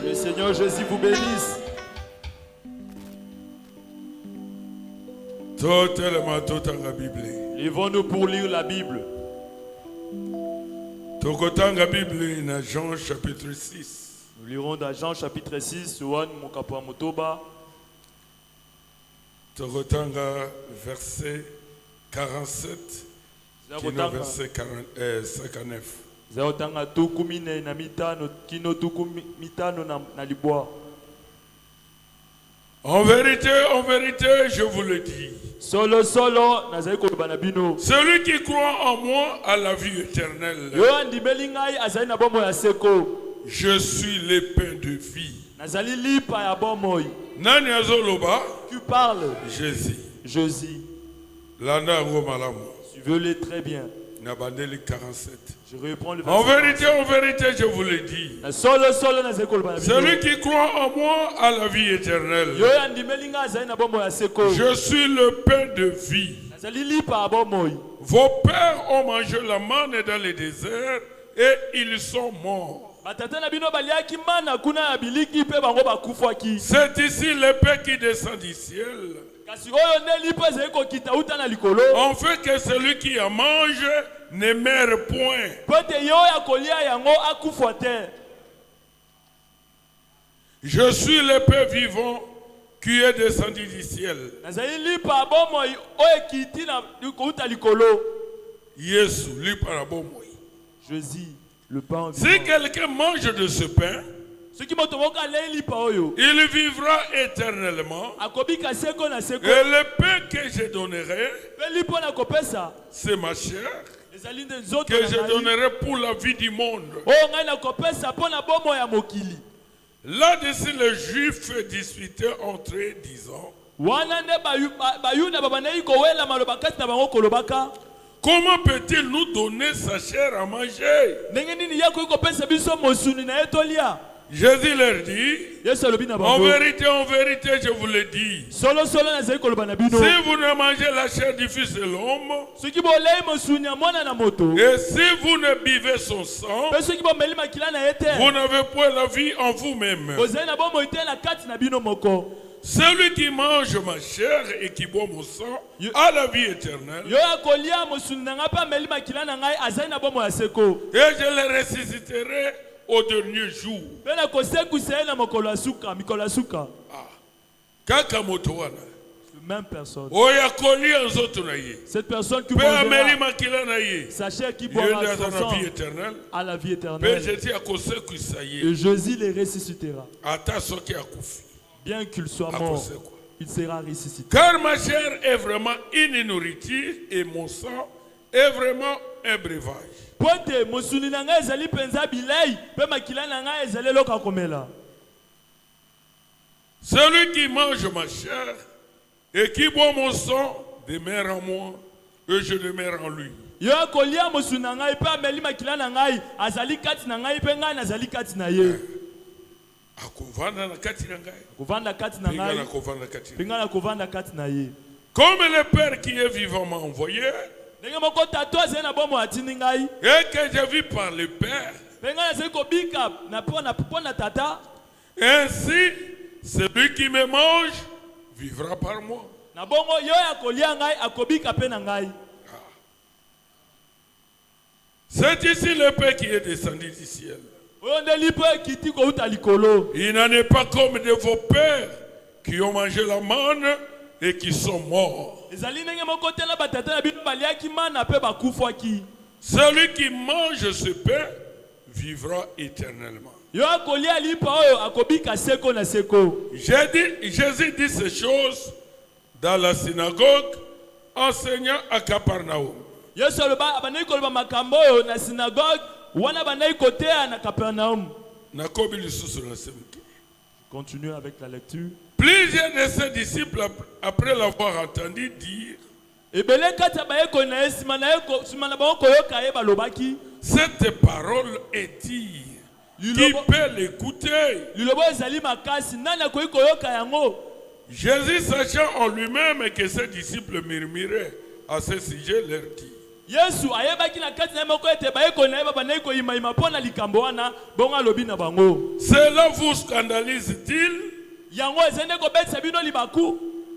Le Seigneur Jésus vous bénisse. Levons-nous pour lire la Bible. Jean chapitre 6. Nous lirons dans Jean chapitre 6, Motoba. Verset 47, verset 59. En vérité, je vous le dis. Celui qui croit en moi a la vie éternelle. Je suis le pain de vie. Nani azoloba? Tu parles. Jésus. Lana Romalamu. Suivez-le très bien. Nabandeli 47. Je reprends le verset. En vérité, je vous le dis. Celui qui croit en moi a la vie éternelle. Je suis le pain de vie. Vos pères ont mangé la manne dans le désert et ils sont morts. C'est ici le pain qui descend du ciel. En fait que celui qui en mange ne meurt point. Je suis le pain vivant qui est descendu du ciel. Jésus, le pain vivant. Si quelqu'un mange de ce pain, il vivra éternellement. Et le pain que je donnerai, c'est ma chair que je donnerai pour la vie du monde. Là-dessus, les Juifs discutaient entre eux, disant: comment peut-il nous donner sa chair à manger? Jésus leur dit: en vérité, je vous le dis. Si vous ne mangez la chair du Fils de l'homme, et si vous ne buvez son sang, vous n'avez point la vie en vous-même. Celui qui mange ma chair et qui boit mon sang a la vie éternelle. Et je le ressusciterai au dernier jour. Même personne. Cette personne qui boit sa chair qui boira son sang à la vie éternelle. Et Jésus les ressuscitera. Bien qu'il soit mort, il sera ressuscité. Car ma chair est vraiment une nourriture et mon sang est vraiment un breuvage. Celui qui mange ma chair et qui boit mon sang demeure en moi et je demeure en lui. Comme le Père qui est vivant m'a envoyé, et que j'ai vu par le Père, ainsi celui qui me mange vivra par moi. C'est ici le pain qui est descendu du ciel. Il n'en est pas comme de vos pères qui ont mangé la manne et qui sont morts. Celui qui mange ce pain vivra éternellement. Jésus dit ces choses dans la synagogue, enseignant à Capernaum. Continue avec la lecture. Plusieurs de ses disciples, après l'avoir entendu dire, cette parole est-il? Qui peut l'écouter? Jésus, sachant en lui-même que ses disciples murmuraient à ce sujet, leur dit, cela vous scandalise-t-il?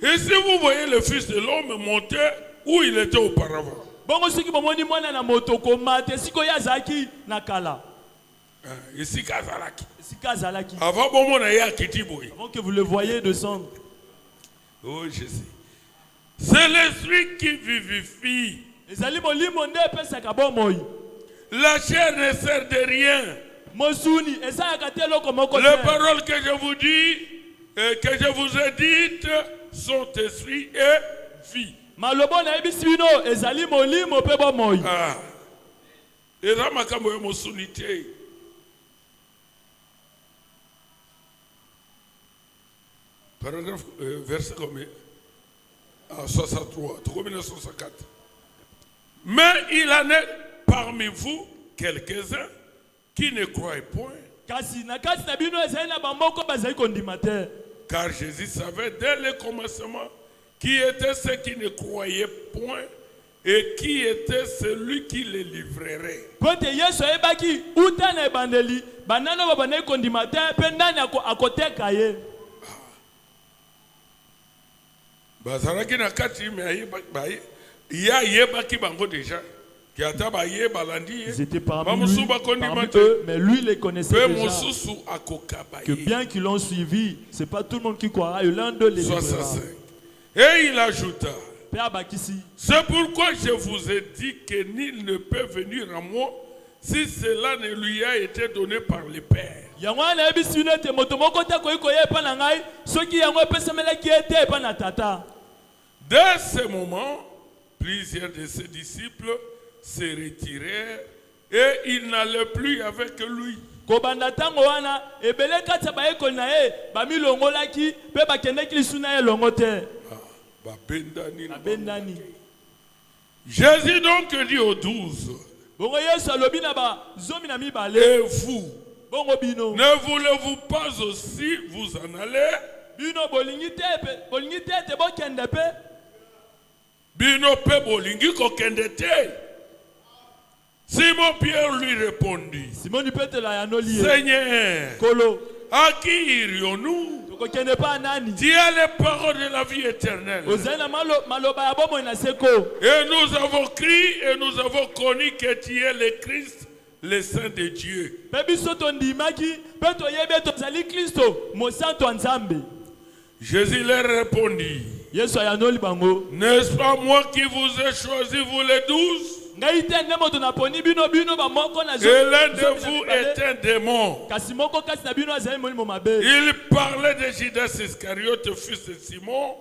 Et si vous voyez le Fils de l'homme monter où il était auparavant? Ici Kazalaki. Avant que vous le voyez descendre. Oh Jésus. C'est l'esprit qui vivifie. La chair ne sert de rien. Les paroles que je vous dis, que je vous ai dites, sont esprit et vie. Ah. Et là, ma caméra m'a sunité. Paragraphe, verset combien? 63, 64. Mais il en est parmi vous quelques-uns qui ne croient point. Car Jésus savait dès le commencement qui était ceux qui ne croyaient point et qui était celui qui les livrerait. Bazaraki na kati me déjà. Ils étaient parmi eux, mais lui les connaissait déjà. Que bien qu'ils l'ont suivi, ce n'est pas tout le monde qui croira, et l'un d'eux les livrera. Et il ajouta, c'est pourquoi je vous ai dit que nul ne peut venir à moi si cela ne lui a été donné par le Père. Dès ce moment, plusieurs de ses disciples se retirèrent et ils n'allaient plus avec lui. Jésus donc dit aux 12, et vous, ne voulez-vous pas aussi vous en aller? Bino pe bolingi kokende te. Simon Pierre lui répondit, Seigneur, à qui irions-nous? Tu as les paroles de la vie éternelle. Et nous avons crié et nous avons connu que tu es le Christ, le Saint de Dieu. Jésus leur répondit, n'est-ce pas moi qui vous ai choisi, vous les 12? Et l'un de vous est un démon. Il parlait de Judas Iscariote, fils de Simon.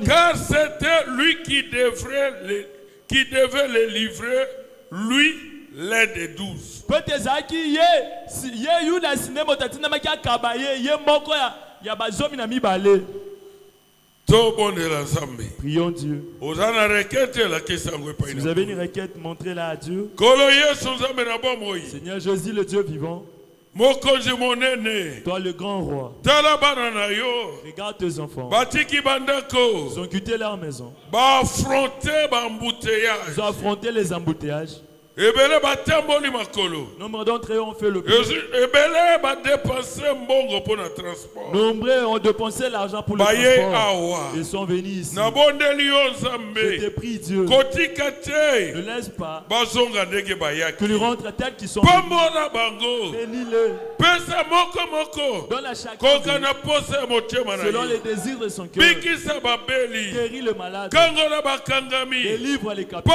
Car c'était lui qui devait les livrer, lui, l'un des 12. Prions Dieu. Si vous avez une requête, montrez-la à Dieu. Seigneur Jésus, le Dieu vivant, toi le grand roi, regarde tes enfants. Ils ont quitté leur maison. Ils ont affronté les embouteillages. Nombre d'entre eux ont fait le plus. Nombreux ont dépensé l'argent pour le transport. Ils sont venus ici. Je te prie, Dieu. Ne laisse pas qu'ils rentrent tels qu'ils sont venus. Bénis-le. Donne à chacun selon les désirs de son cœur. Guéris le malade. Délivre les captifs.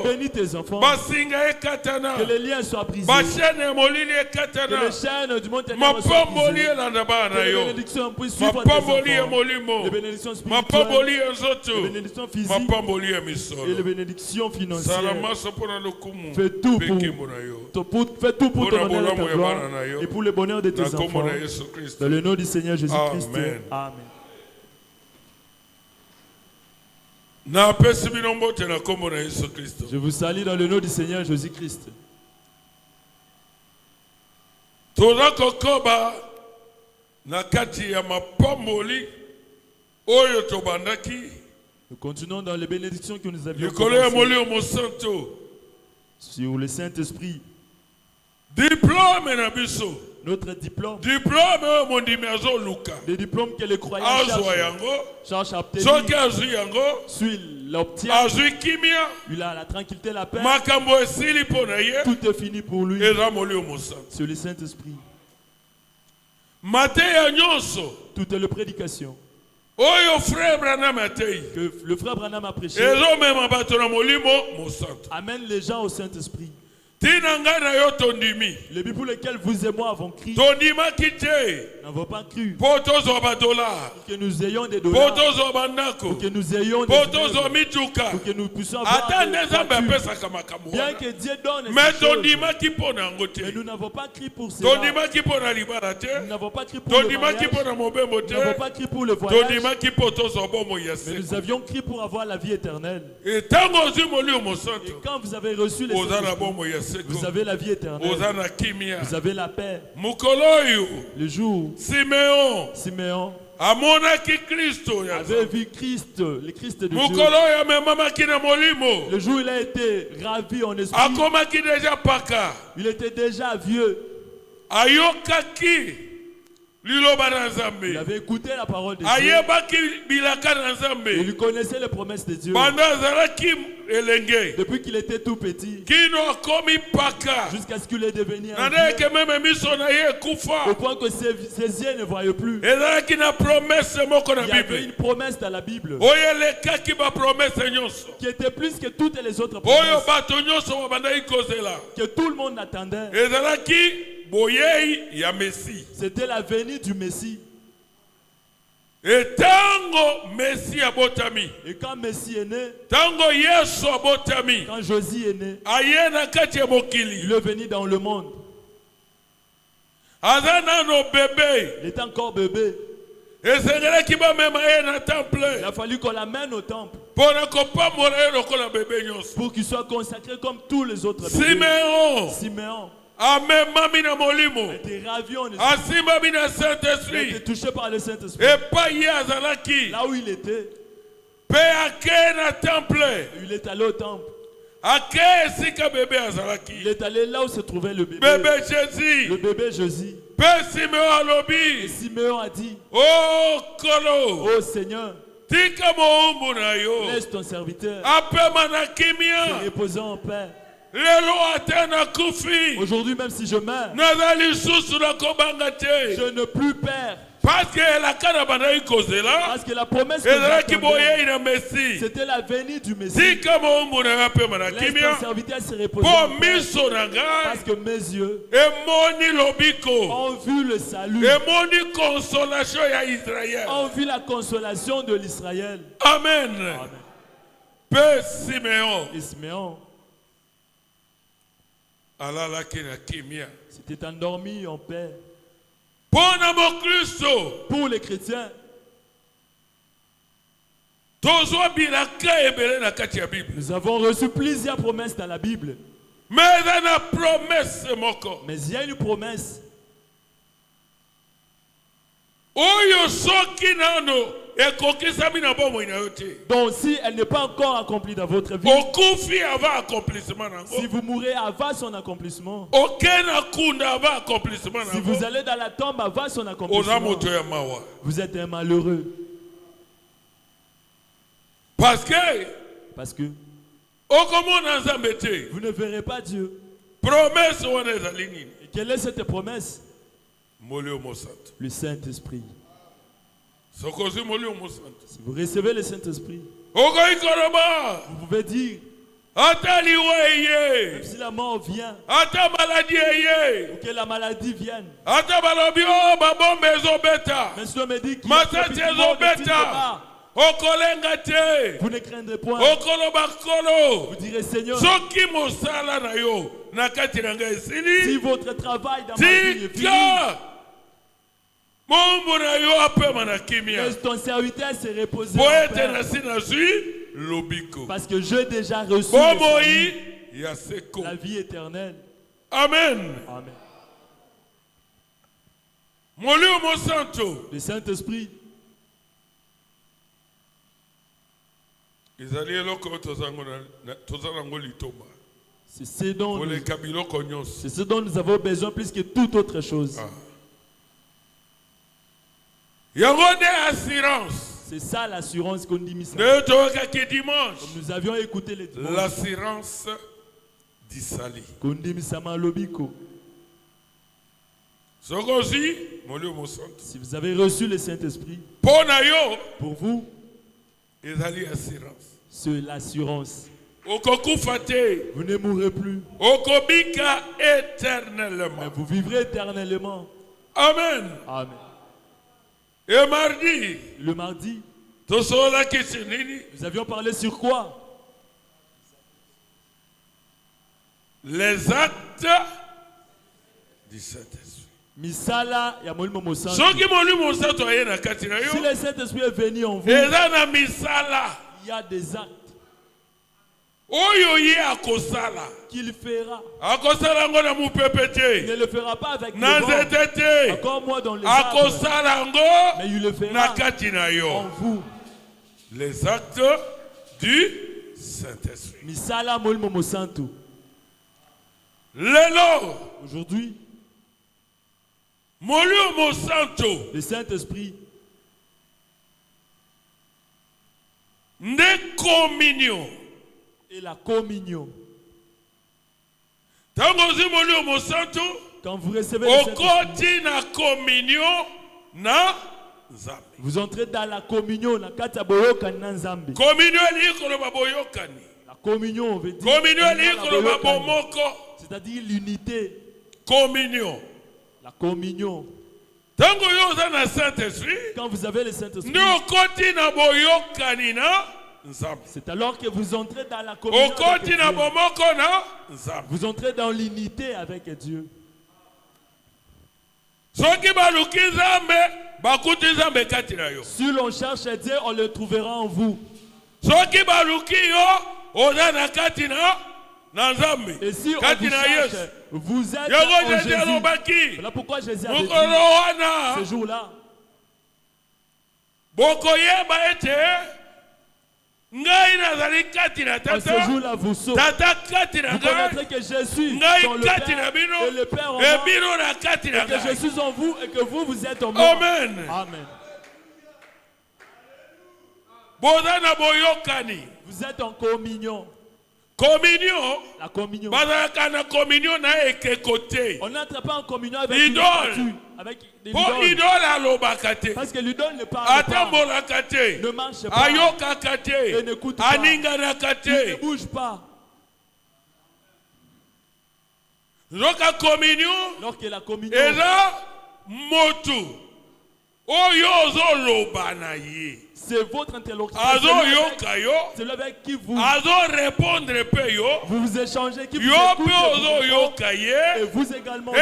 Bénis tes enfants. Que les liens soient brisés. Que les chaînes du monde ténèbre soient brisées. Que les bénédictions puissent suivre tes enfants. Les bénédictions spirituelles, les bénédictions physiques et les bénédictions financières. Fais tout pour ton honneur et ta gloire et pour le bonheur de tes enfants. Dans le nom du Seigneur Jésus-Christ. Amen. Je vous salue dans le nom du Seigneur Jésus-Christ. Nous continuons dans les bénédictions que nous avions sur le Saint-Esprit. Notre diplôme. Le diplôme que les croyants cherchent à obtenir. S'il l'obtient, il a la tranquillité, la paix. Tout est fini pour lui. Sur le Saint-Esprit. Toute la prédication que le frère Branham a prêché amène les gens au Saint-Esprit. Les buts pour lesquels vous et moi avons crié n'avons pas cru pour que nous ayons des dollars, pour que nous ayons des immeubles, pour que nous puissions avoir des voitures. Bien que Dieu donne ces choses, mais nous n'avons pas crié pour cela. Nous n'avons pas crié pour le mariage. Nous n'avons pas crié pour le voyage. Mais nous avions crié pour avoir la vie éternelle. Et quand vous avez reçu les Saints-Esprits, vous avez la vie éternelle. Vous avez la paix. Le jour Siméon avait vu Christ, le Christ de Dieu. Le jour où il a été ravi en esprit, il était déjà vieux. Il avait écouté la parole de Dieu. Il connaissait les promesses de Dieu. Depuis qu'il était tout petit, jusqu'à ce qu'il est devenu un vieux, au point que ses yeux ne voyaient plus. Il y avait une promesse dans la Bible qui était plus que toutes les autres promesses, que tout le monde attendait. C'était la venue du Messie. Et quand Messie est né, quand Jésus est né, il est venu dans le monde. Il était encore bébé. Il a fallu qu'on l'amène au temple pour qu'il soit consacré comme tous les autres bébés. Siméon a été ravi en esprit. Il a été touché par le Saint-Esprit. Là où il était, il est allé au temple. Il est allé là où se trouvait le bébé. Le bébé Jésus. Et Siméon a dit: oh Seigneur, laisse ton serviteur se reposer en paix. Aujourd'hui, même si je meurs, je ne plus peur. Parce que la promesse que c'était la venue du Messie. Laisse ton serviteur se reposer en paix. Parce que mes yeux ont vu le salut, ont vu la consolation de l'Israël. Amen. Et Siméon s'était endormi en paix. Pour les chrétiens, nous avons reçu plusieurs promesses dans la Bible. Mais il y a une promesse Donc si elle n'est pas encore accomplie dans votre vie, si vous mourrez avant son accomplissement, si vous allez dans la tombe avant son accomplissement, vous êtes un malheureux. Parce que vous ne verrez pas Dieu. Promesse. Et quelle est cette promesse? Le Saint-Esprit. Si vous recevez le Saint-Esprit, vous pouvez dire, même si la mort vient, ou que la maladie vienne, même si on me dit qu'il y a vous ne craindrez point. Vous direz, Seigneur, si votre travail dans ma vie est fini, laisse ton serviteur se reposer en paix. Parce que j'ai déjà reçu la vie éternelle. Amen. Amen. Le Saint-Esprit. C'est ce dont nous avons besoin plus que toute autre chose. C'est ça l'assurance qu'on dit. Comme nous avions écouté les dimanches. L'assurance d'Isali. Si vous avez reçu le Saint-Esprit, pour vous, c'est l'assurance. Vous ne mourrez plus. Mais vous vivrez éternellement. Amen. Amen. Et mardi, le mardi, nous avions parlé sur quoi? Les actes du Saint-Esprit. Misala ya molimo mosantu. Si le Saint-Esprit est venu en vous, il y a des actes qu'il fera. Il ne le fera pas avec le vent, encore moins dans les arbres, mais il le fera en vous. Les actes du Saint-Esprit. Misala molimo mosantu. Aujourd'hui, le Saint-Esprit, communion et la communion. Quand vous recevez le Saint-Esprit, vous entrez dans la communion. La communion veut dire, c'est-à-dire l'unité. Communion. La communion. Quand vous avez le Saint-Esprit, c'est alors que vous entrez dans la communion avec Dieu. Vous entrez dans l'unité avec Dieu. Si l'on cherche Dieu, on le trouvera en vous. Et si on vous cherche, vous êtes en Jésus. Voilà pourquoi Jésus avait dit ce jour-là. En ce jour-là, vous saurez. Vous connaîtrez que je suis dans le Père et le Père en moi. Et que je suis en vous et que vous êtes en moi. Amen. Amen. Vous êtes en communion. La communion. On n'entre pas en communion avec une statue, avec des idoles. Parce que l'idole ne parle pas, ne marche pas, et n'écoute pas, ne bouge pas. Alors que la communion c'est votre interlocuteur. C'est le avec qui vous vous échangez, qui vous écoute, et vous également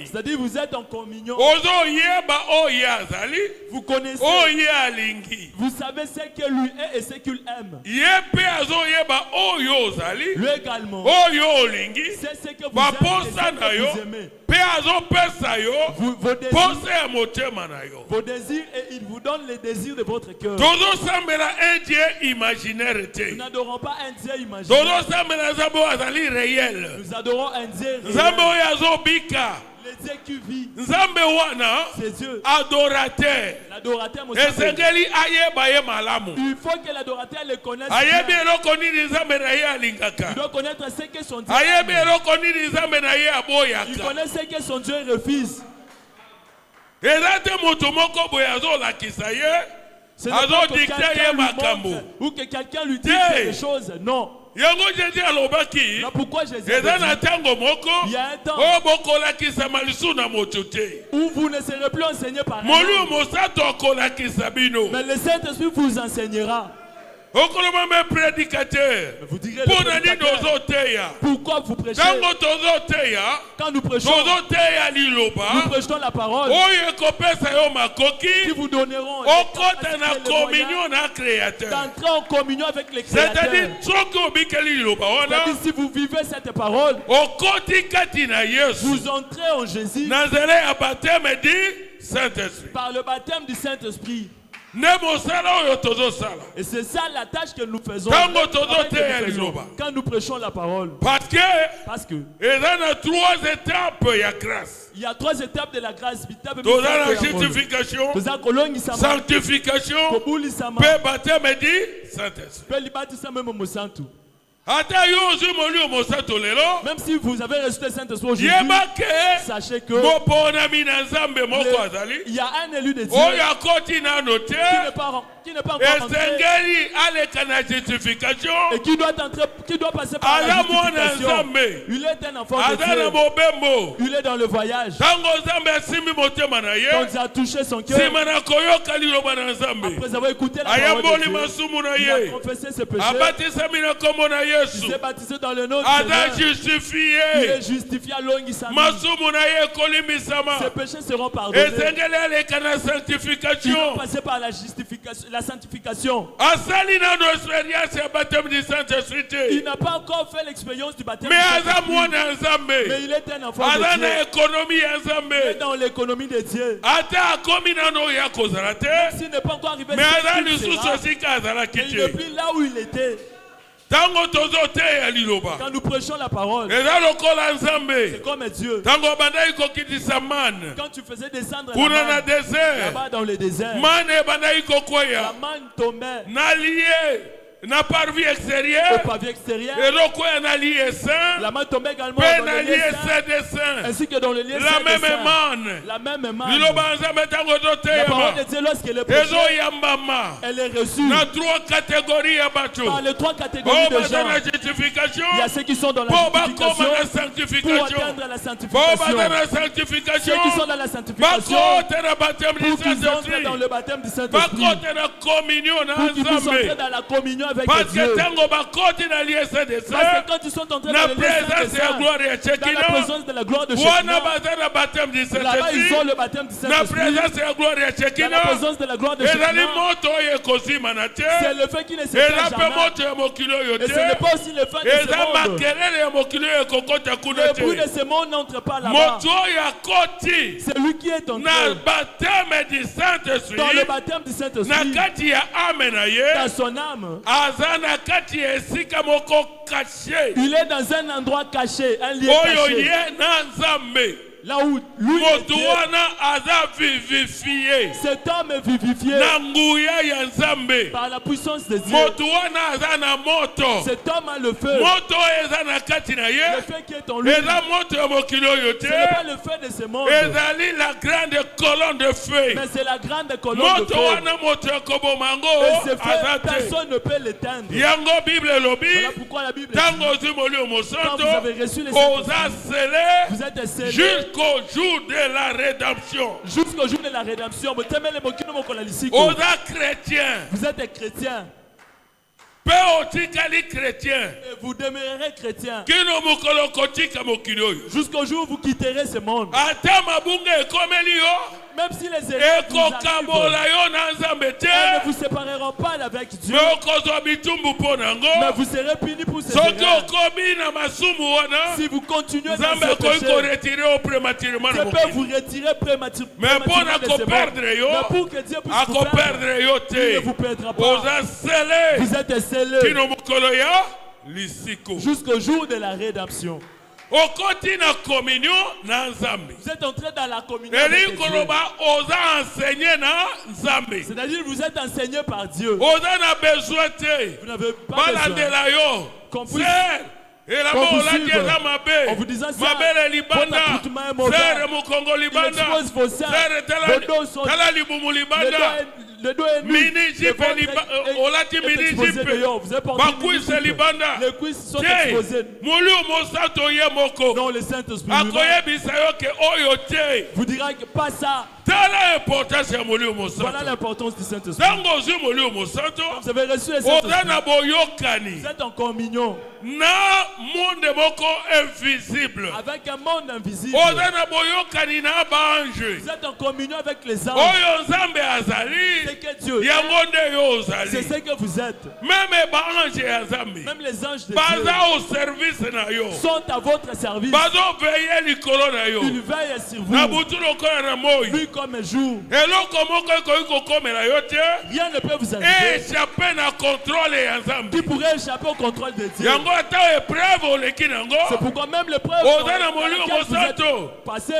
c'est-à-dire vous êtes en communion. Vous connaissez, vous savez ce que lui est et ce qu'il aime. Lui également, c'est ce que vous aimez et ce que vous aimez. vos désirs, et il vous donne les désirs de votre cœur. Nous n'adorons pas un Dieu imaginaire. Nous adorons un Dieu réel. Le Dieu qui vit. C'est Dieu. Adorateur. L'adorateur, il faut que l'adorateur le connaisse bien. Il doit connaître ce que son Dieu aime. Il connaît ce que son Dieu refuse. Ce n'est pas que quelqu'un lui montre ou que quelqu'un lui dit quelque chose. Non. Là pourquoi Jésus il y a un temps où vous ne serez plus enseigné par un homme. Mais le Saint-Esprit vous enseignera. Vous direz pourquoi vous prêchez? Quand nous prêchons, nous prêchons la parole qui vous donneront d'entrer en communion avec les créateurs. C'est-à-dire si vous vivez cette parole, vous entrez en Jésus par le baptême du Saint-Esprit. Et c'est ça la tâche que nous faisons quand nous prêchons la parole. Parce que il y a 3 étapes de la grâce. Sanctification, baptême et Saint-Esprit. Même si vous avez reçu le Saint-Esprit aujourd'hui, sachez que il y a un élu de Dieu qui n'est pas encore entré et qui doit passer par la justification. Il est un enfant de Dieu. Il est dans le voyage. Quand il a touché son cœur, après avoir écouté la parole de Dieu, il a confessé ses péchés. Il s'est baptisé dans le nom de Dieu. Il est justifié à Longisama. Ses péchés seront pardonnés. Il va passer par la justification, la sanctification. Il n'a pas encore fait l'expérience du baptême. Mais il est un enfant de Dieu. Il est dans l'économie de Dieu. S'il n'est pas encore arrivé, il n'est plus là où il était. Quand nous prêchons la parole, c'est comme Dieu. Quand tu faisais descendre la manne là-bas dans le désert, la manne tombait n'a pas vu extérieur, la main tombait également dans le lieu saint, ainsi que dans le lieu saint. La même manne. La parole de Dieu, lorsqu'elle est prêchée, elle est reçue par les 3 catégories de gens. Il y a ceux qui sont dans la sanctification pour atteindre la sanctification. Ceux qui sont dans la sanctification pour qu'ils entrent dans le baptême du Saint-Esprit, pour qu'ils puissent entrer dans la communion avec parce Dieu. Parce que quand ils sont entrés dans le lieu saint, dans la présence de la gloire de Shekinah, là-bas ils ont le baptême du Saint-Esprit. Dans la présence de la gloire de Shekinah, c'est le fait qu'il ne s'éteint jamais. Et ce n'est pas aussi le fait de ce monde. Le bruit de ce monde n'entre pas là-bas. C'est lui qui est entré dans le baptême du Saint-Esprit, dans son âme. Il est dans un endroit caché, un lieu caché. Là où lui cet homme est vivifié par la puissance de Dieu. Cet homme a le feu. Le feu qui est en lui. Ce n'est pas le feu de ce monde. Mais c'est la grande colonne de feu. Et ce feu, personne ne peut l'éteindre. Voilà pourquoi la Bible dit, quand vous avez reçu les Saint-Esprit, vous êtes scellés jusqu'au jour de la rédemption. Jusqu'au jour de la rédemption. Vous êtes chrétien. Et vous demeurerez chrétien jusqu'au jour où vous quitterez ce monde. Même si les erreurs vous arrivent, elles ne vous sépareront pas avec Dieu. Mais vous serez punis pour ces erreurs. Si vous continuez dans ce péché, Dieu peut vous retirer prématurément. Mais pour que Dieu puisse vous perdre, il ne vous perdra pas. Vous êtes scellés jusqu'au jour de la rédemption. Vous êtes entré dans la communion avec Dieu. C'est-à-dire que vous êtes enseigné par Dieu. Vous n'avez pas besoin qu'on puisse en vous disant ça, votre accoutrement est mauvais. Il expose vos seins, vos dos sont... Le dos est nu, vous avez porté les cuisses sont exposées. Non, le Saint-Esprit vous dira que pas ça. Voilà l'importance du Saint-Esprit. Vous avez reçu le Saint-Esprit. Vous êtes en communion avec un monde invisible. Vous êtes en communion avec les anges. C'est que Dieu est. C'est ce que vous êtes. Même les anges de Dieu sont à votre service. Ils veillent sur vous. Lui comme un jour. Rien ne peut vous arriver qui pourrait échapper au contrôle de Dieu. C'est pourquoi même l'épreuve vous êtes passé.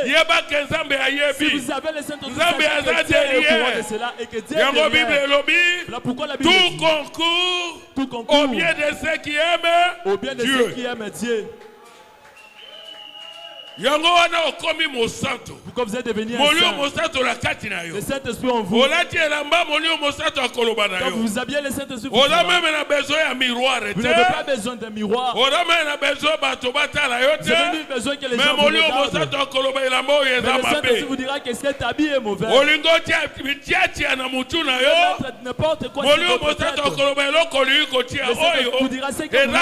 Si vous avez le Saint-Esprit, vous savez que Dieu est au courant de cela et que Dieu est derrière. Voilà pourquoi la Bible dit tout concourt au bien de ceux qui aiment Dieu. Pourquoi vous êtes devenu un saint? Le Saint-Esprit en vous. Quand vous vous habillez le Saint-Esprit, vous n'avez pas besoin d'un miroir. Vous avez besoin que les gens vous regardent. Mais le Saint-Esprit vous dira que cet habit est mauvais. N'importe quoi vous dira ce que vous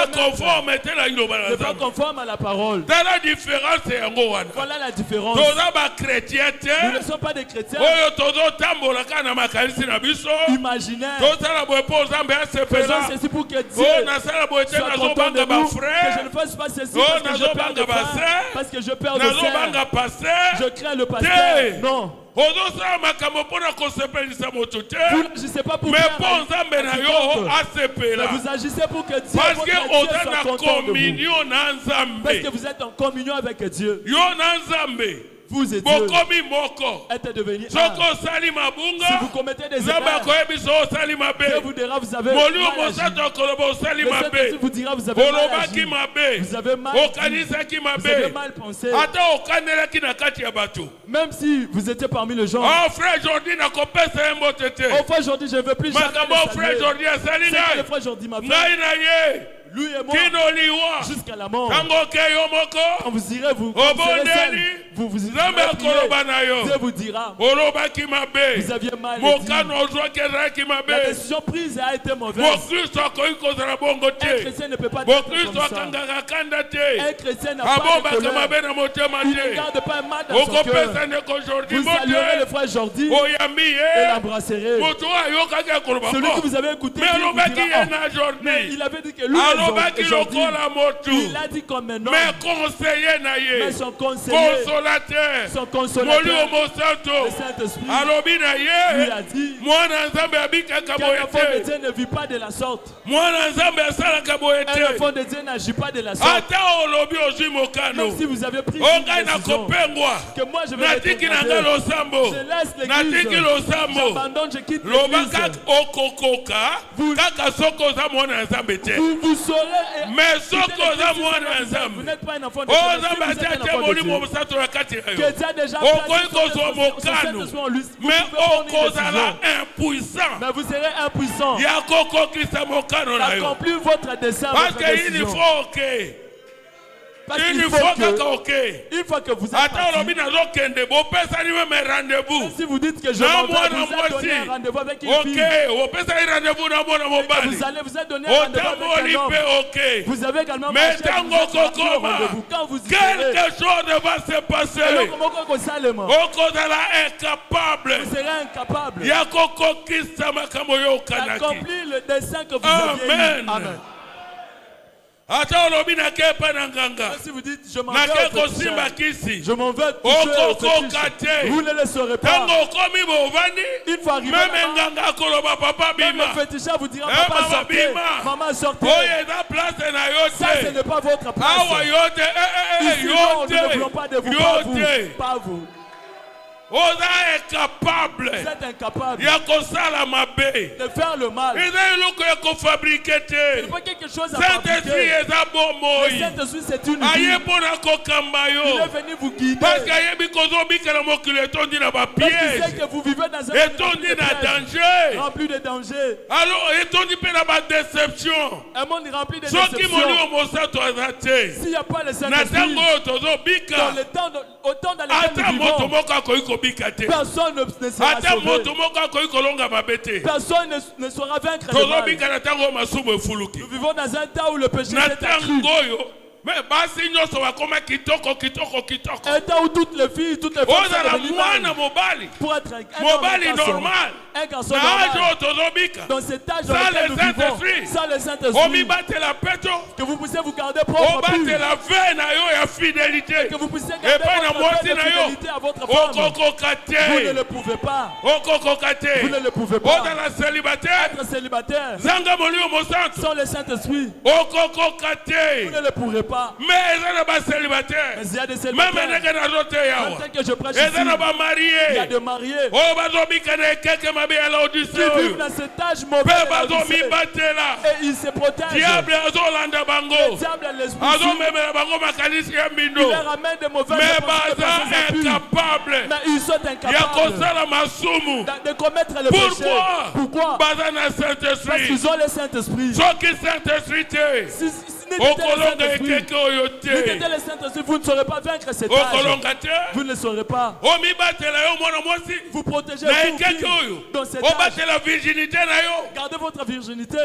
n'est pas conforme à la parole. Voilà la différence. Nous ne sommes pas des chrétiens imaginaires. Faisons ceci pour que Dieu soit content de nous. Que je ne fasse pas ceci parce que je perds de frères, parce que je perds de sœurs. Je crains le pasteur. Non. Vous n'agissez pas pour mais vous agissez pour que Dieu soit content de vous. Parce que vous êtes en communion avec Dieu. Vous et Dieu êtes devenus un. Si vous commettez des erreurs, Dieu vous dira vous avez mal agi. Le Saint-Esprit vous dira vous avez mal agi. Vous avez mal dit. Vous avez mal pensé. Même si vous étiez parmi les gens. Oh frère aujourd'hui je ne veux plus jamais le saluer. Le frère aujourd'hui m'a fait. Lui et moi, jusqu'à la mort. Quand vous irez, vous serez vous irez prier. Dieu vous dira, vous aviez mal dit. La décision prise a été mauvaise. Un chrétien ne peut pas être comme ça. Un chrétien n'a pas de colère. Il ne garde pas un mal dans son cœur. Vous saluerez le frère Jordi et l'embrasserez. Celui que vous avez écouté, il avait dit que lui il a dit comme un homme. Mais son conseiller, son consolateur, le Saint-Esprit, lui a dit qu'un enfant de Dieu ne vit pas de la sorte. Un enfant de Dieu n'agit pas de la sorte. Même si vous avez pris une décision que moi je vais rétrograder, je laisse l'église, j'abandonne, je quitte l'église. Vous saurez. Mais vous n'êtes pas un enfant de Dieu. Que Dieu a déjà placé en lui. Mais vous serez impuissant d'accomplir votre dessein. Parce qu'il faut Parce qu'il faut que, une fois que vous êtes parti, si vous dites que je m'en vais, vous êtes donné un rendez-vous avec une fille. Vous allez vous êtes donné un rendez-vous avec un homme. Vous avez également marché, vous êtes au rendez-vous. Quand vous y serez, quelque chose va se passer. Vous serez incapable d'accomplir le dessein que vous aviez eu. Amen. Si vous dites je m'en vais je m'en vais toucher, vous ne le saurez pas. Une fois arrivé même le féticheur vous dira papa sortez, maman sortez. Ça ce n'est pas votre place. Ici non, nous ne voulons pas de vous, pas vous. Vous êtes incapable de faire le mal. Il n'y a pas quelque chose à fabriquer. Le Saint-Esprit c'est une vie. Il est venu vous guider. Parce qu'il sait que vous vivez dans un monde rempli de dangers. Un monde rempli de déceptions. S'il n'y a pas le Saint-Esprit, dans le temps autant dans lequel nous vivons, personne ne sera sauvé. Personne ne saura vaincre le mal. Nous vivons dans un temps où le péché est accru. Un temps où toutes les filles, toutes les femmes sont devenues mal pour être un normal. Un garçon normal. Dans cet âge dans lequel nous vivons, sans le Saint-Esprit, que vous puissiez vous garder propre, que vous puissiez garder votre fidélité à votre femme. Vous ne le pouvez pas. Vous ne le pouvez pas. Être célibataire sans le Saint-Esprit, vous ne le pourrez pas. Mais il y a des célibataires. Même que je prêche ici, il y a des mariés qui vivent dans cet âge mauvais et ils se protègent. Le diable les pousse. Il leur amène de mauvaises mais ils sont incapables de commettre le péché. Pourquoi? Parce qu'ils ont le Saint-Esprit. Si n'était le Saint-Esprit, vous ne saurez pas vaincre cet âge. Vous ne le saurez pas. Vous protégez vous dans cet âge. Gardez votre virginité.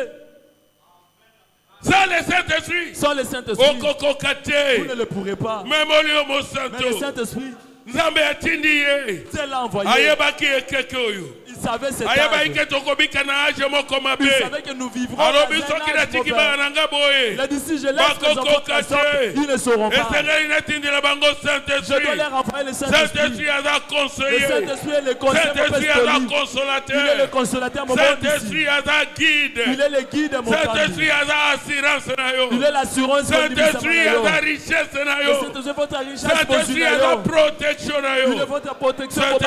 Sans le Saint-Esprit, vous ne le pourrez pas. Mais le Saint-Esprit, c'est l'a envoyé. Il savait cet âge. Il savait que nous vivrons dans un âge mauvais. Il a dit si je laisse les enfants qui sortent, ils ne sauront pas. Je dois leur envoyer le Saint-Esprit. Le Saint-Esprit est le conseil. Il est le consolateur mon ici. Il est le guide mon il est l'assurance de Saint-Esprit est la richesse. Le Saint-Esprit est votre richesse. Il est votre protection. Le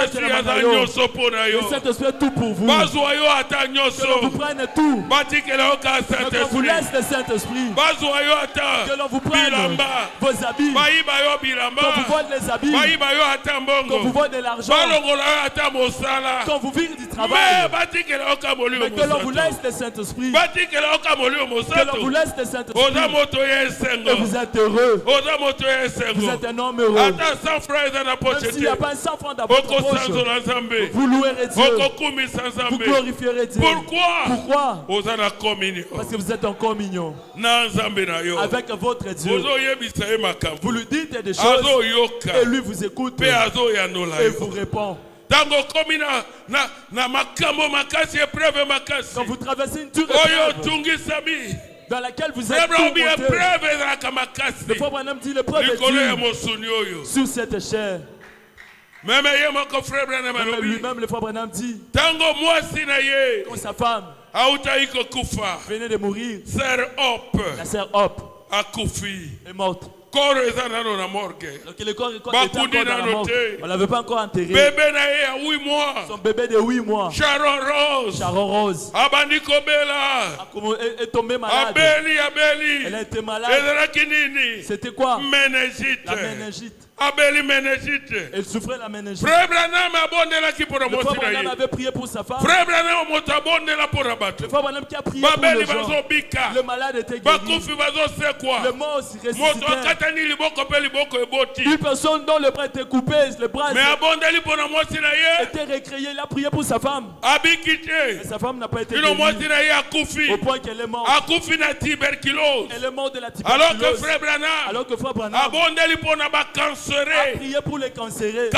Saint-Esprit est tout pour vous. Que l'on vous prenne tout. Que l'on vous laisse le Saint-Esprit. Que l'on vous prenne vos habits. Qu'on vous vole les habits. Qu'on vous vole de l'argent. Qu'on vous vire du travail. Mais que l'on vous laisse le Saint-Esprit. Que l'on vous laisse le Saint-Esprit. Et vous êtes heureux. Vous êtes un homme heureux. Même s'il n'y a pas un 100 francs dans votre poche, vous louerez Dieu. Vous glorifierez Dieu. Pourquoi? Parce que vous êtes en communion avec votre Dieu. Vous lui dites des choses et lui vous écoute et vous répond. Quand vous traversez une dure épreuve dans laquelle vous êtes tourmenté, le frère Branham dit l'épreuve est dure sur cette chair. Même lui-même, le frère Branham dit quand sa femme venait de mourir, la sœur Hope est morte. Donc le corps était encore dans la morgue. On ne l'avait pas encore enterré. Son bébé de 8 mois. Sharon Rose est tombée malade. Elle a été malade. C'était quoi? La méningite. Elle souffrait la méningite. Frère Branham avait prié pour sa femme. Frère Branham le frère Branham qui a prié pour les gens. Le malade était guéri. Le mort aussi ressuscitait. Une personne dont le bras était coupé, le bras était récréé. Il a prié pour sa femme. Et sa femme n'a pas été guérie. Au point qu'elle est morte. Elle est morte de la tuberculose. Alors que frère Branham a prié pour les cancérés.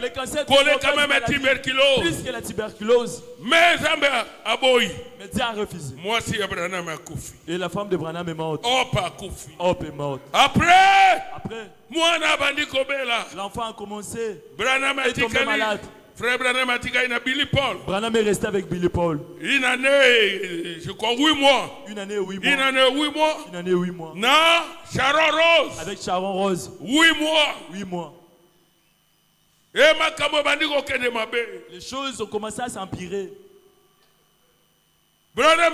Les cancers quand même tuberculose. Plus que la tuberculose. Mais Dieu a refusé. Et la femme de Branham est morte. Hop est morte. Après, l'enfant a commencé. Il est tombé malade. Frère Branham a dit qu'il a Billy Paul. Branham est resté avec Billy Paul. Une année, je crois 8 mois. Une année 8 mois. Une année 8 mois. Une année 8 mois. Non, Sharon Rose. Avec Sharon Rose. 8 mois. 8 mois. Les choses ont commencé à s'empirer. Branham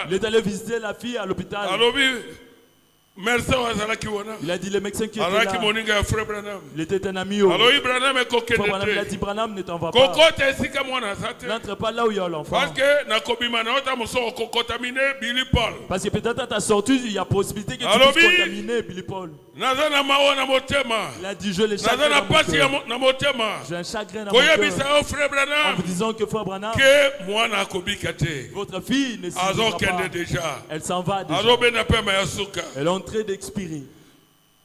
il est allé visiter la fille à l'hôpital. Il a dit le médecin qui était là. Il était un ami. Branham il a dit Branham ne t'en va pas. N'entre pas là où il y a l'enfant. Parce que peut-être à ta sortie il y a possibilité que tu puisses contaminer Billy Paul. Il a dit je le chagrin dans mon cœur. J'ai un chagrin dans mon cœur. En vous disant que frère Branham votre fille ne s'y va pas. Elle s'en va déjà. Elle est en train d'expirer.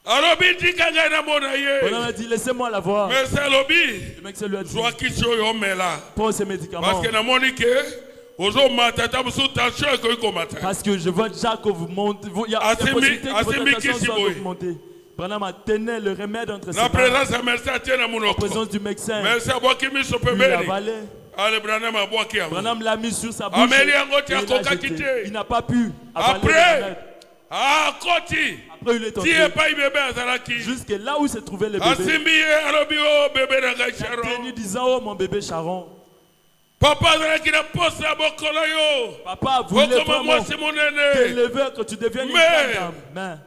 On a dit laissez-moi la voir. Le mec lui a dit prends ces médicaments. Parce que je vois déjà que vous montez. Il y a la possibilité que votre tension soit augmentée. Branham a tenu le remède entre ses mains. En présence du médecin. Il a avalé. Branham l'a mis sur sa bouche. Il n'a pas pu avaler le remède. Après, il est tombé. Jusque là où se trouvait le bébé. Il a disant, oh mon bébé Sharon. Papa voulait vraiment t'élever que tu deviennes une grande dame.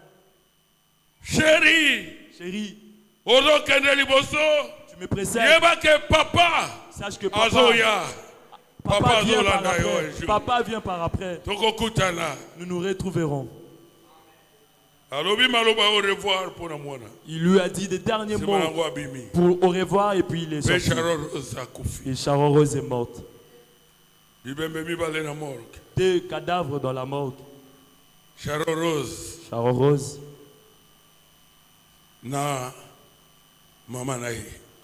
Chérie, tu me précèdes. Sache que papa vient par après. Nous nous retrouverons. Il lui a dit des derniers mots pour au revoir et puis il est sorti. Et Sharon Rose est morte. Deux cadavres dans la morgue. Sharon Rose.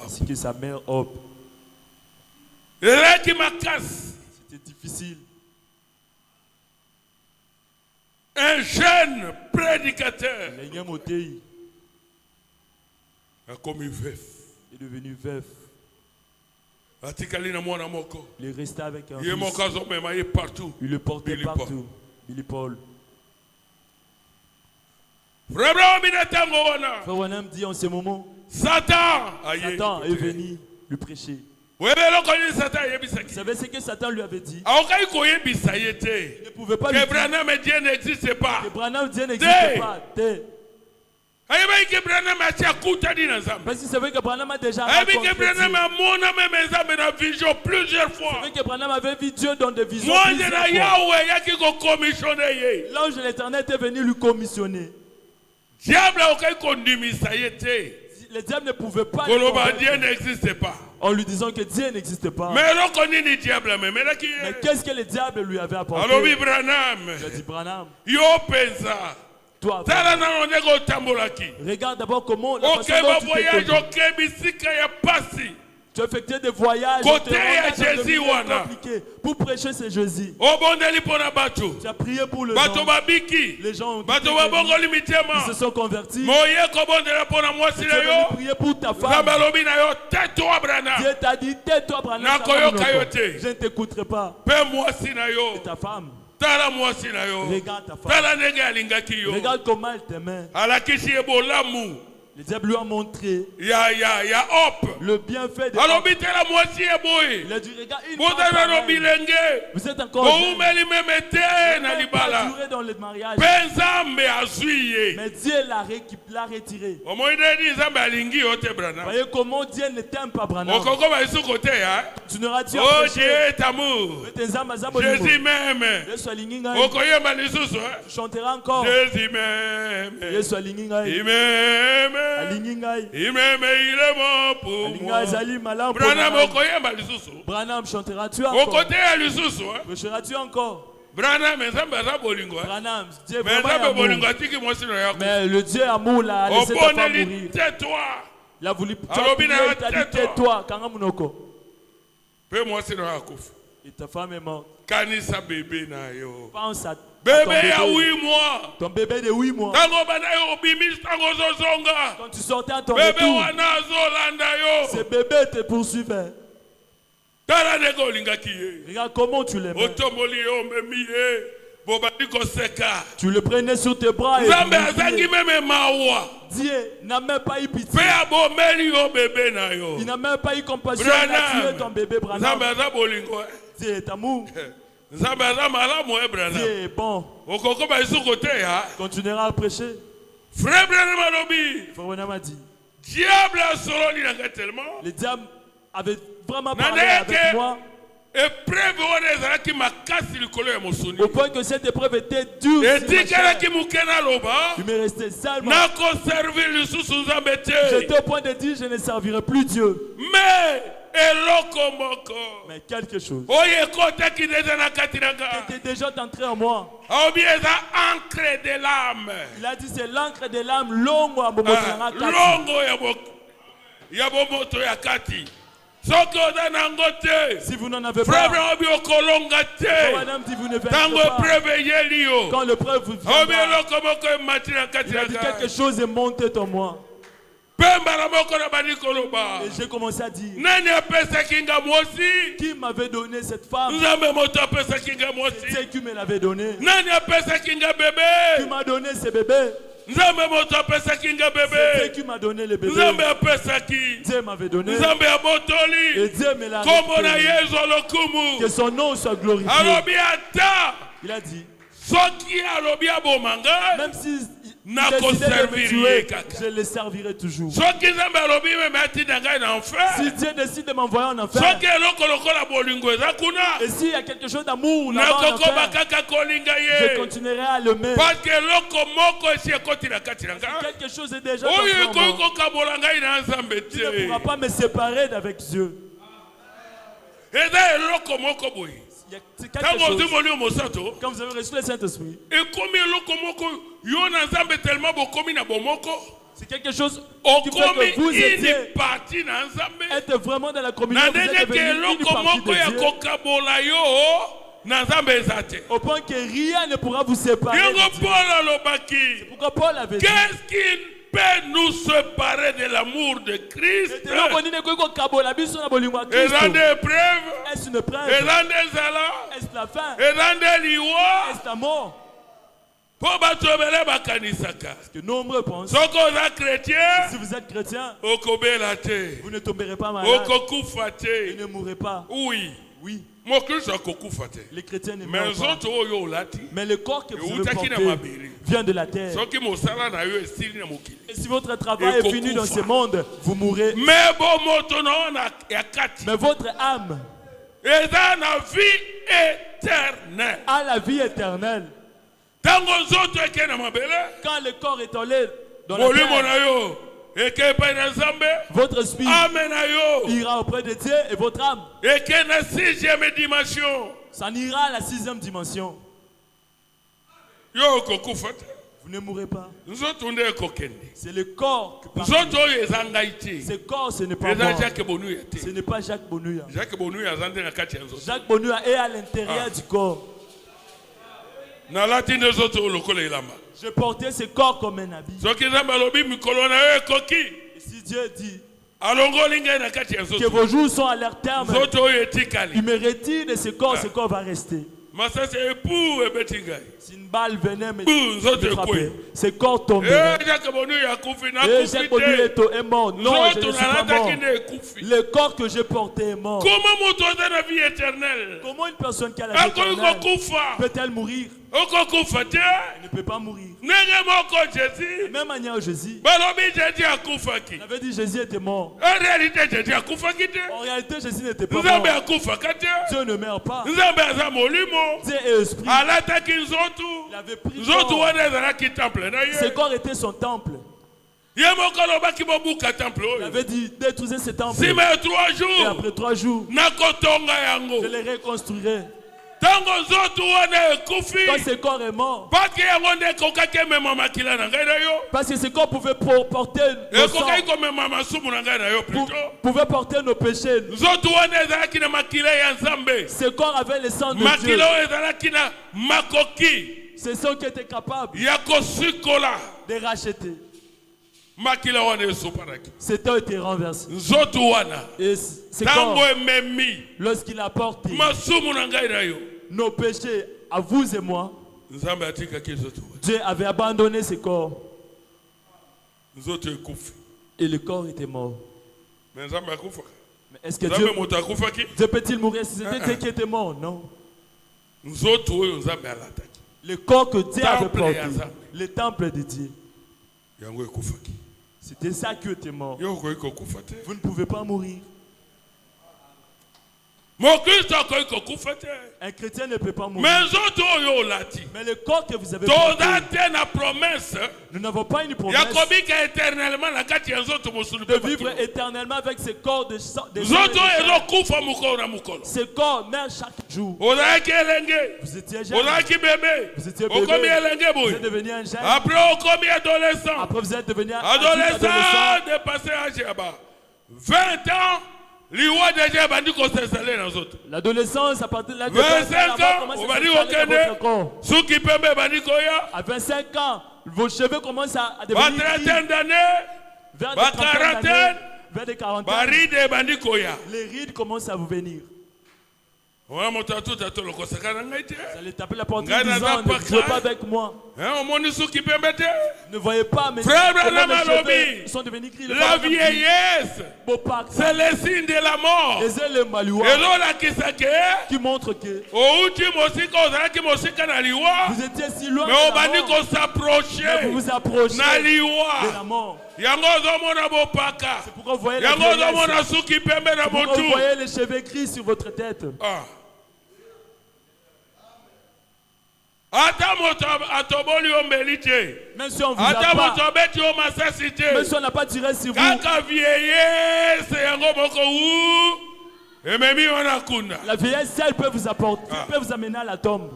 Ainsi que sa mère Hope. C'était difficile. Un jeune prédicateur a commis veuf. Il est devenu veuf. Il est resté avec un fils. Il le portait partout. Billy Paul. Frère Branham dit en ce moment, Satan est venu lui prêcher. Vous savez ce que Satan lui avait dit? Il ne pouvait pas lui dire que Dieu n'existe pas. Parce que c'est vrai que Branham a déjà rencontré Dieu. C'est vrai que Branham avait vu Dieu dans des visions plusieurs fois. L'ange de l'Éternel est venu lui commissionner. Le diable ne pouvait pas Dieu n'existe pas. En lui disant que Dieu n'existe pas. Mais qu'est-ce que le diable lui avait apporté? Il a dit Branham. Toi, regarde d'abord comment la façon dont tu as effectué des voyages pour prêcher ce Jésus. Tu as prié pour les gens. Les gens ils se sont convertis. Tu as prié pour ta femme. Dieu t'a dit tais-toi Branham. Je ne t'écouterai pas. Et ta femme. Regarde ta femme. Regarde comment elle t'aimait. Le diable lui a montré le bienfait de alors bite la moitié boy. Il a dit regarde une fois vous êtes encore jeune. Pas duré dans le mariage. Mais Dieu l'a retiré. Voyez comment Dieu ne t'aime pas, Branham. Tu n'auras Dieu oh Dieu est amour. Jésus même. Tu chanteras encore. Jésus même. Il m'aime. Il m'aime, il est bon pour moi. Branham, chanteras-tu encore? Chanteras-tu encore? Branham, Dieu mais le Dieu amour l'a laissé ta femme mourir. Tais-toi. Il a voulu tais-toi. Et ta femme est morte. Pense à bébé à 8 mois. Ton bébé de 8 mois. Quand tu sortais à ton bébé retour, ce bébé te poursuivait. Regarde comment tu l'aimais. Tu le prenais sur tes bras et Dieu n'a même pas eu pitié. Il n'a même pas eu compassion. Il a tué ton bébé Branham. Dieu est amour. Dieu est bon. Continuera à prêcher. Frère Branham a dit, le diable avait vraiment parlé avec moi. Au point que cette épreuve était dure. Il m'est resté seulement. J'étais au point de dire je ne servirai plus Dieu. Mais quelque chose qui était déjà entré en moi. Il a dit c'est l'encre de l'âme longo à si vous n'en avez pas, madame dit vous ne faites pas. Quand le preuve vous viendra, il a dit quelque chose est monté en moi. Et j'ai commencé à dire qui m'avait donné cette femme? C'est Dieu qui me l'avait donné. Qui m'a donné ce bébé? C'est Dieu qui m'a donné le bébé. Dieu m'avait donné. Et Dieu me l'a donné. Que son nom soit glorifié. Il a dit même si je le servirai toujours. Si Dieu décide de m'envoyer en enfer, et s'il y a quelque chose d'amour là-bas en enfer, je continuerai à le mettre. Quelque chose est déjà dans moi. Tu ne pourras pas me séparer d'avec Dieu. Quand vous avez reçu le Saint-Esprit, c'est quelque chose qui fait que vous êtes vraiment dans la communauté. Vous êtes devenu une partie de Dieu. Au point que rien ne pourra vous séparer de Dieu. C'est pourquoi Paul avait dit qu'est-ce qui peut nous séparer de l'amour de Christ? Et l'un des épreuves, est-ce une épreuve? et l'un des alats, est-ce la faim? et l'un des liwa, est-ce la mort? Parce que nombreux pensent si vous êtes chrétien, vous ne tomberez pas malade et ne mourrez pas. Oui. Oui. Les chrétiens ne meurent pas. Mais le corps que vous avez porté vient de la terre. Et si votre travail est fini dans ce monde, vous mourrez. Mais votre âme a la vie éternelle. Quand le corps est allé dans la terre, votre esprit ira auprès de Dieu et votre âme ça ira à la 6e dimension. Vous ne mourrez pas. C'est le corps qui part. Ce corps, ce n'est pas moi. Ce n'est pas Jacques Bonouya. Jacques Bonouya est à l'intérieur du corps. Je portais ce corps comme un habit. Et si Dieu dit que vos jours sont à leur terme, il me retire de ce corps va rester. Si une balle venait me frapper, ses corps tomberaient. Et Jacques Bonu est mort. Non, je ne suis pas mort. Le corps que j'ai porté est mort. Comment une personne qui a la vie éternelle peut-elle mourir? Elle ne peut pas mourir. De la même manière, Jésus. On avait dit Jésus était mort. En réalité, Jésus n'était pas mort. Dieu ne meurt pas. Dieu est esprit. Il avait pris ce corps était son temple. Il avait dit détruisez ce temple. Et après 3 jours, je les reconstruirai. Quand ce corps est mort, parce que ce corps pouvait porter nos sang, pouvait porter nos péchés. Ce corps avait le sang de Dieu. C'est ce qui était capable de racheter. Cet homme était renversé. Et ce corps, lorsqu'il a porté nos péchés à vous et moi, Dieu avait abandonné ce corps. Et le corps était mort. Mais est-ce que Dieu peut-il mourir si c'était Dieu qui était mort? Non. Le corps que Dieu avait porté, le temple de Dieu, c'était ça qui était mort. Vous ne pouvez pas mourir. Un chrétien ne peut pas mourir. Mais le corps que vous avez porté, nous n'avons pas une promesse de vivre éternellement avec ce corps de sang. Ce corps meurt chaque jour. Vous étiez jeune. Vous étiez bébé. Vous êtes devenu un jeune. Après vous êtes devenu un adolescent. 20 ans. L'adolescence, à partir de l'âge de 25 ans, à 25 ans, vos cheveux commencent à devenir gris. Vers des 40 ans, les rides commencent à vous venir. Vous allez taper la porte en disant ne jouez pas avec moi. Ne voyez pas, mais mes cheveux sont devenus gris. La vieillesse, c'est le signe de la mort. Qui montre que vous étiez si loin de la mort, mais vous vous approchez de la mort. C'est pourquoi vous voyez la vieillesse. Pourquoi vous voyez les cheveux gris sur votre tête. Même si on vous a pas, même si on n'a pas tiré sur vous, la vieillesse, elle peut vous apporter, peut vous amener à la tombe.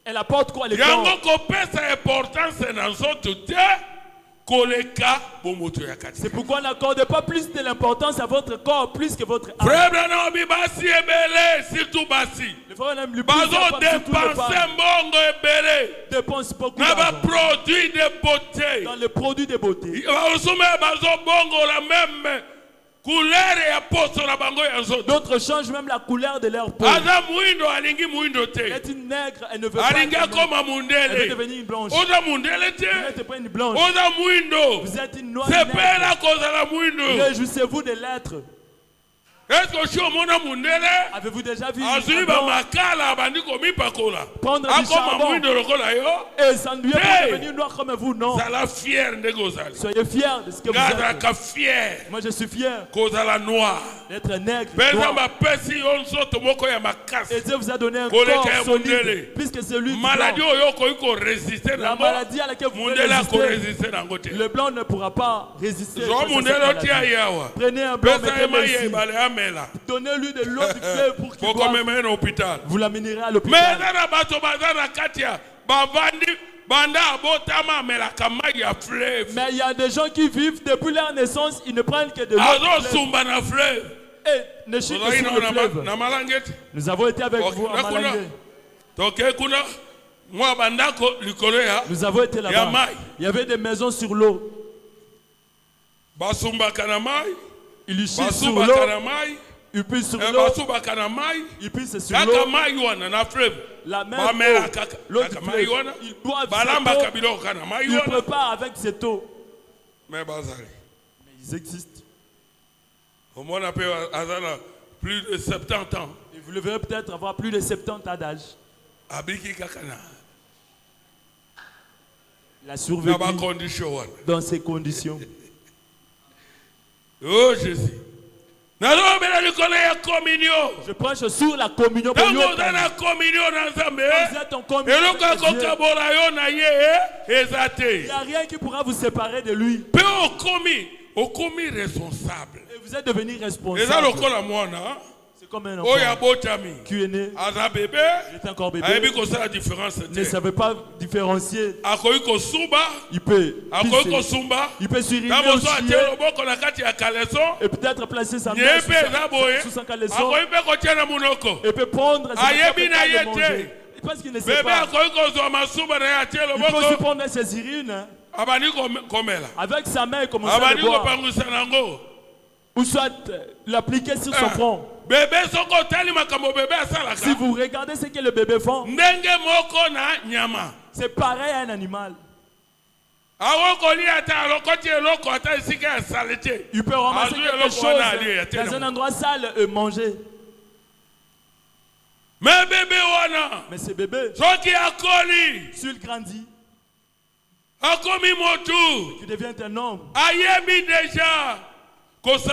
Elle apporte quoi, les corps? C'est pourquoi on n'accorde pas plus de l'importance à votre corps plus que votre âme. Les frères n'aiment plus dépensent beaucoup d'argent dans les produits de beauté. D'autres changent même la couleur de leur peau. Elle est une nègre, elle ne veut pas. Elle veut devenir une blanche. Vous n'êtes pas une blanche. Vous êtes une noire nègre. Réjouissez-vous de l'être. Avez-vous déjà vu prendre du charbon et s'ennuyer pour devenir noir comme vous? Non. Soyez fiers de ce que vous êtes. Moi je suis fier d'être nègre. Et Dieu vous a donné un corps solide, puisque c'est lui qui la maladie à laquelle vous pouvez résister. Le blanc ne pourra pas résister. Prenez un blanc, mettez-le ici. Donnez-lui de l'eau du fleuve pour qu'il boive. Vous l'amènerez à l'hôpital. Mais il y a des gens qui vivent depuis leur naissance, ils ne prennent que de l'eau du fleuve. Et ne chutent que sur le fleuve. Nous avons été avec vous à Malangé. Nous avons été là-bas. Il y avait des maisons sur l'eau. Ils chient sur l'eau. Il pisse sur l'eau. Il pisse sur l'eau. La mer, l'autre fleuve. Il boit avec cette eau. Il prépare avec cette eau. Mais ils existent. Plus de 70 ans. Et vous devez peut-être avoir plus de 70 ans d'âge. Il a survécu dans ces conditions. Oh Jésus. Je prêche sur la communion. Pour vous êtes en communion. Il n'y a rien qui pourra vous séparer de lui. Responsable. Et vous êtes devenu responsable. C'est comme un enfant qui est né. Il était encore bébé. Il ne savait pas différencier. Il peut suriner au chien. Et peut-être placer sa main sous son caleçon. Et peut prendre sa main et manger. Parce qu'il ne sait pas. Il peut aussi prendre ses urines. Avec sa main et commencer à le boire. Ou soit l'appliquer sur son front. Si vous regardez ce que le bébé fait, c'est pareil à un animal. Il peut ramasser quelque chose dans un endroit sale et manger. Mais ce bébé, s'il grandit, qui devient un homme,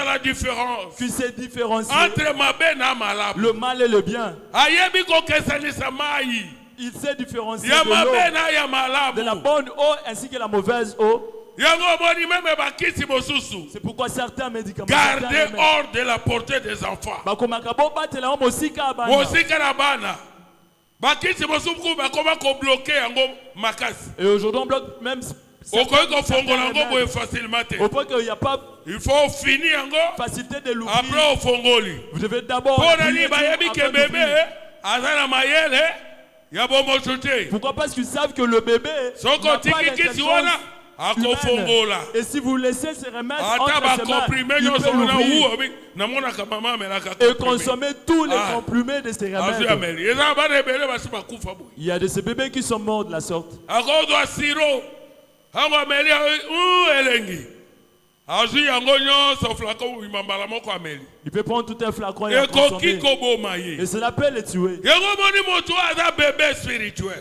la différence qui s'est différencié entre le mal et le bien. Il s'est différencié de l'eau, de la bonne eau ainsi que la mauvaise eau. C'est pourquoi certains médicaments gardés hors de la portée des enfants. Et aujourd'hui on bloque même. Il faut qu'il n'y a pas finir facilité de l'ouvrir. Après, vous devez d'abord. Pourquoi? Parce qu'ils savent que le bébé n'a pas d'intelligence humaine. Et si vous laissez se remettre entre ses mains, il peut l'ouvrir et consommer tous les comprimés de ces remèdes. Il y a de ces bébés qui sont morts de la sorte. Il peut prendre tout un flacon et consommer. Et cela peut le tuer.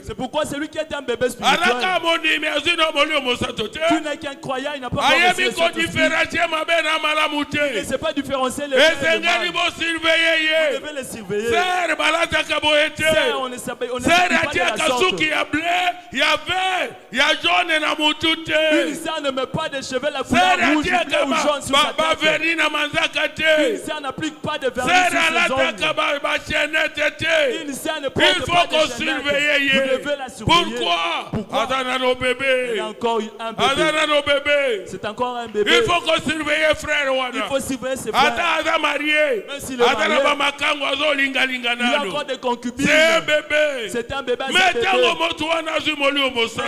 C'est pourquoi celui qui est un bébé spirituel, tu n'es qu'un croyant, il n'a pas reçu le Saint-Esprit. Il ne sait pas différencier les bien et le mal. Vous devez les surveiller. On ne sait pas de la sorte. Une sœur ne met pas de cheveux la couleur rouge, bleu ou jaune sur sa tête. Une sœur n'applique pas de vernis sur ses ongles. Une sœur ne porte pas de chaînettes. Vous devez la surveiller. Pourquoi? Il y a encore un bébé. C'est encore un bébé. Il faut surveiller frère. Il faut surveiller ses frères. Même s'il est marié, il y a encore des concubines. C'est un bébé. C'est un bébé. Mais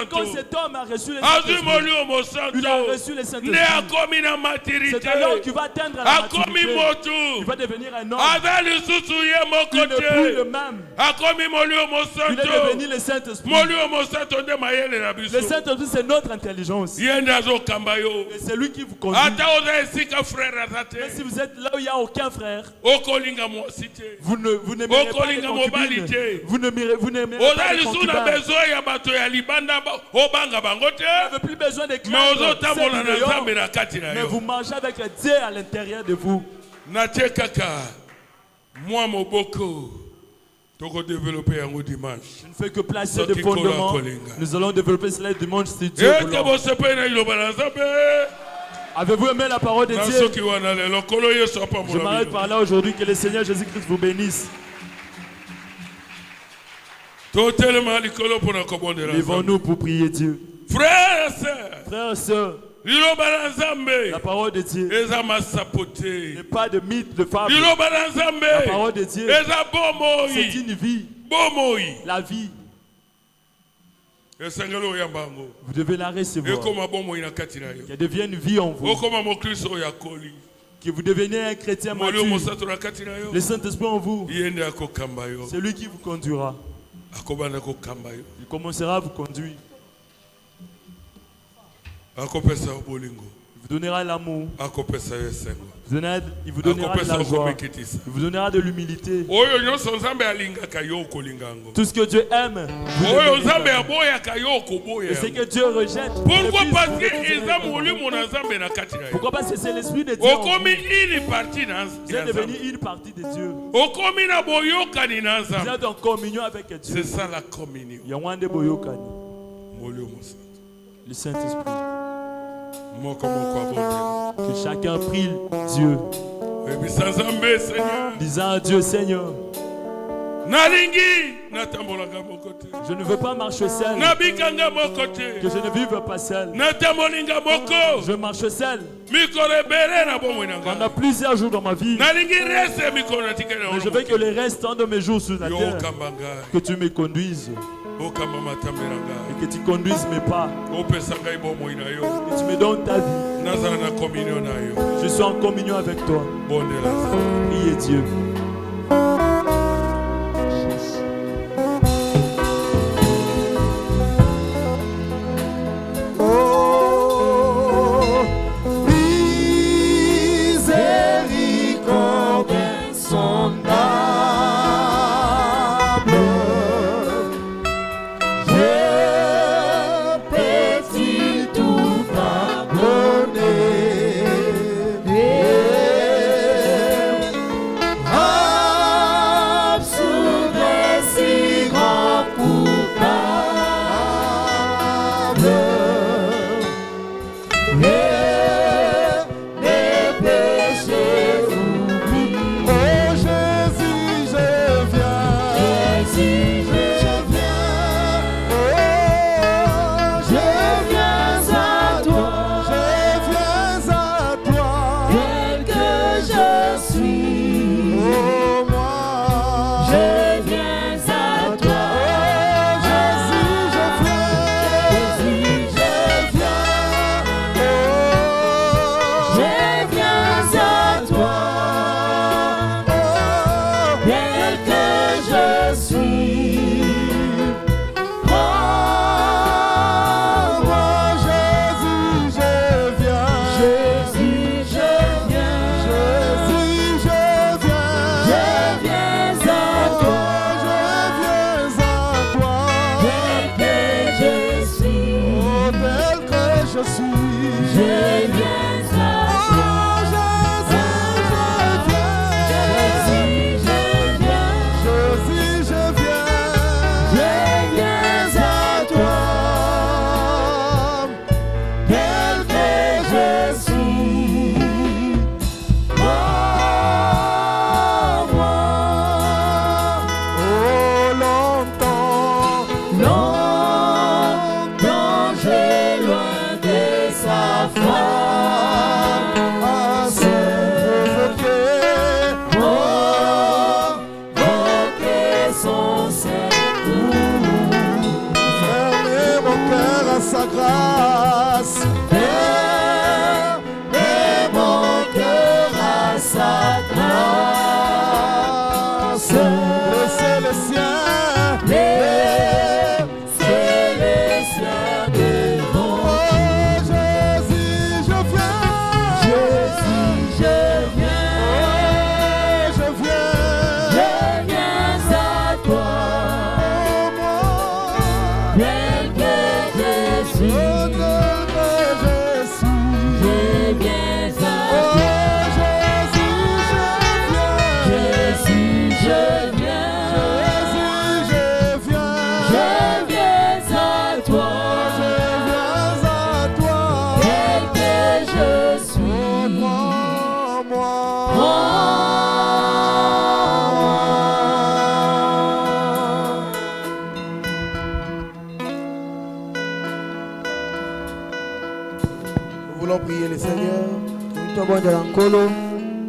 quand cet homme a reçu le Saint-Esprit, il a reçu le Saint-Esprit. C'est alors qu'il va atteindre la maturité. Il va devenir un homme. Il n'est plus le même. Il est devenu le Saint-Esprit. Le Saint-Esprit, c'est notre intelligence. Et c'est lui qui vous conduit. Même si vous êtes là où il n'y a aucun frère, vous n'aimerez pas les concubines. Vous n'aimerez pas les concubins. Vous n'avez plus besoin de craindre ceux qui dehors, mais vous mangez avec Dieu à l'intérieur de vous. Je ne fais que placer des fondements. Nous allons développer cela dimanche si Dieu veut. Avez-vous aimé la parole de Dieu? Je m'arrête par là aujourd'hui. Que le Seigneur Jésus-Christ vous bénisse. Levons-nous pour prier Dieu. Frères et sœurs, la parole de Dieu n'est pas de mythe, de fable. La parole de Dieu, c'est une vie. La vie. Vous devez la recevoir. Qu'elle devienne une vie en vous. Que vous deveniez un chrétien mature. Le Saint-Esprit en vous. C'est lui qui vous conduira. Il commencera à vous conduire. Il vous donnera l'amour. Il vous donnera de la joie. Il vous donnera de l'humilité. Tout ce que Dieu aime. Et ce que Dieu rejette. Pourquoi? Parce que c'est l'Esprit de Dieu. Vous êtes devenu une partie de Dieu. Vous êtes en communion avec Dieu. C'est ça la communion. Le Saint-Esprit. Que chacun prie Dieu. Disant à Dieu, Seigneur, je ne veux pas marcher seul. Que je ne vive pas seul. Je marche seul. Pendant plusieurs jours dans ma vie. Mais je veux que les restants de mes jours sur la terre, que tu me conduises. Et que tu conduises mes pas. Et tu me donnes ta vie. Je suis en communion avec toi. Priez Dieu.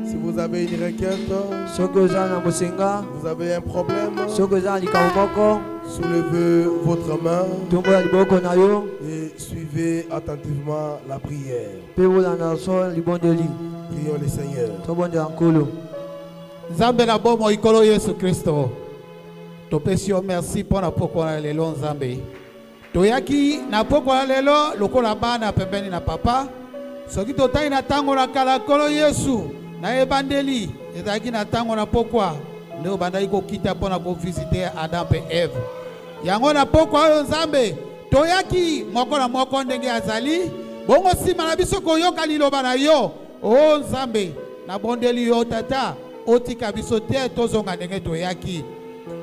Si vous avez une requête, vous avez un problème, soulevez votre main et suivez attentivement la prière. Prions le Seigneur. Nzambe na bomo ikolo Yesu Kristo. Topesio merci pour na poko na lelo Nzambe. Toyaki na poko na lelo lokola bana pembeni na papa. Soki totai na tango na kala kolo Yesu na ebandeli ezaki na tango na pokwa leo bandai ko kita pona ko visiter Adam pe Eve. Yango na pokwa oyo Nzambe toyaki moko na moko ndenge azali bongo sima na biso koyoka liloba na yo o Nzambe na bondeli yo tata otika biso te tozonga ndenge toyaki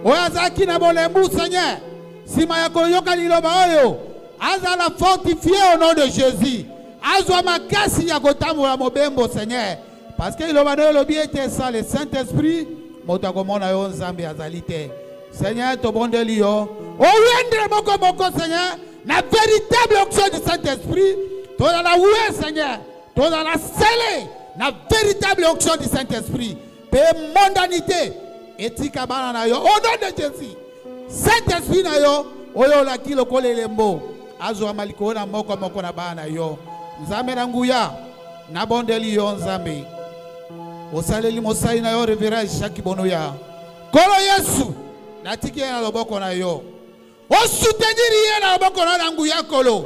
oyo azalaki na bolembu Seigneur sima ya koyoka liloba oyo azala fortifié au nom de Jésus azwa makasi ya kotambola mobembo Seigneur parce que liloba na yo lobi ete sans le Saint-Esprit moto akomona yo Nzambe azali te Seigneur tobondeli yo oyendre moko moko Seigneur la véritable onction du Saint-Esprit, toi dans la ouée, Seigneur, toi dans la scellée, la véritable onction du Saint-Esprit, paix mondanité, éthique à banana, au nom de Jésus, Saint-Esprit na yo, oyo la kilo kole lembo, azo maliko na moko moko na banana yo, Nzambe na nguya, na bondeli yo Nzambe, osaleli mosai na yo révérend Jacques Bonoya, kolo Yesu, na tiki na loboko na yo. O soutenir yé na boko na nguya kolo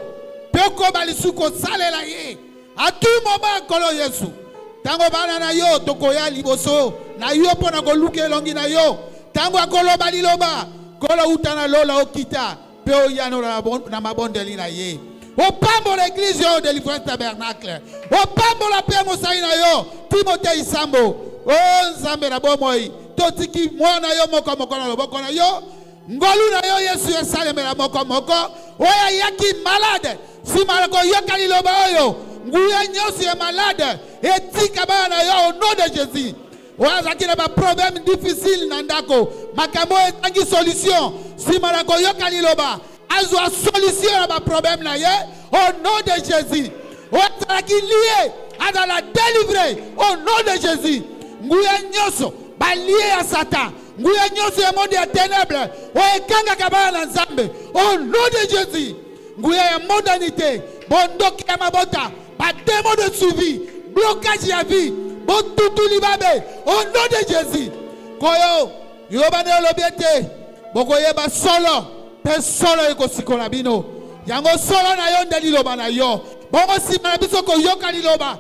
peko balisuko salela ye a tout moment kolo Yesu tango bana na yo tokoya liboso na yo pona ko luke longi na yo tango akolo baliloba kolo utana lola okita pe o yano na mabondeli na ye o pambo l'église yo de Délivrance Tabernacle o pambo la pe mosai na yo Timothée Isambo o Nzambe na bomoi totiki mwana yo moko moko na loboko na yo ngolu na yo Yesu esalemela moko moko oya yaki malade si malako yokali loba oyo nguya nyosi ya malade etika bana yo au nom de Jésus oya zaki na ba problème difficile na ndako makambo etangi solution si malako yokali loba azwa solution na ba problème na ye au nom de Jésus oya zaki lié à la délivrer au nom de Jésus nguya nyoso ba lié à Satan nguya nyoso ya monde ya ténèbres oekanga kabana Nzambe au nom de Jésus nguya ya mondanité bondoki ya mabota ba démon de suivi blocage ya vie botutu libabe au nom de Jésus koyo yobane lobiete bokoyeba solo pe solo ekosikola bino yango solo na yo ndeli loba na yo bongo sima na biso koyoka liloba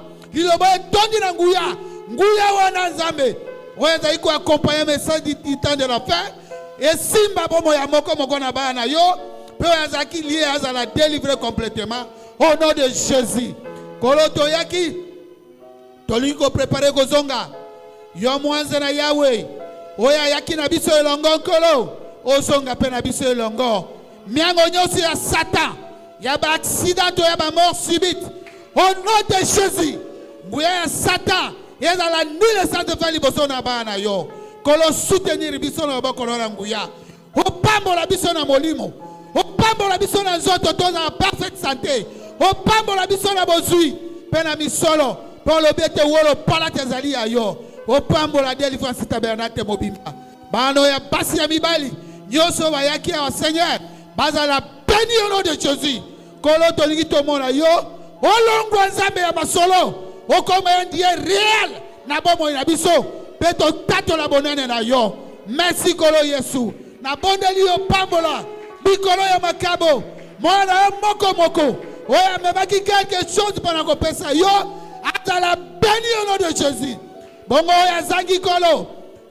etondi na nguya wana Nzambe oyo ezali ko accompagner message du temps de la fin et simba bomo ya moko moko na bana yo pe oyo azalaki lié azala délivrer complètement au nom de Jésus kolo toyaki tolingi ko préparer kozonga yo mwanze na Yahweh oyo ayaki na biso elongo nkolo ozonga pe na biso elongo miango nyonso ya Satan ya ba accident ya ba mort subite au nom de Jésus nguya ya Satan ezala nile sante fali boso na bana yo kolo soutenir biso na boko na nguya opambola biso na molimo opambola biso na nzoto to na parfaite santé opambola biso na bozui pe na misolo pour le bete wolo pala tezali ya yo opambola Délivrance Tabernacle mobimba bano ya basi ya mibali nyoso bayaki ya Seigneur bazala béni au nom de Jésus kolo tolingi tomona yo olongwa Nzambe ya masolo okoma un Dieu réel na bomo na biso peto tato la bonene na yo merci kolo Yesu na bondeli yo pambola bikolo ya makabo mwana moko moko oya mebaki quelque chose pendant ko pesa yo atala béni au nom de Jésus bongo ya zangi kolo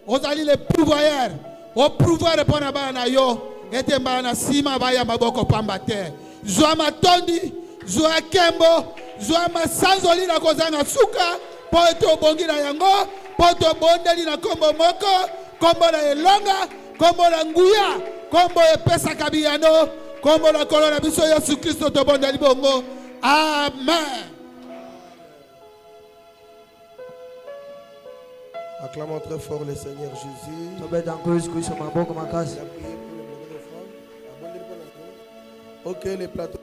ozali le pouvoir au pouvoir pona bana yo ete bana sima baya maboko pamba te zwa matondi zwa kembo zwa masanzoli na kozanga suka po to bongi na yango po to bondeli na kombo moko kombo na elonga kombo na nguya kombo epesa kabiyano kombo na kolo na biso Yesu Kristo to bondeli bongo amen. Acclamons très fort le Seigneur Jésus. Ok, les plateaux.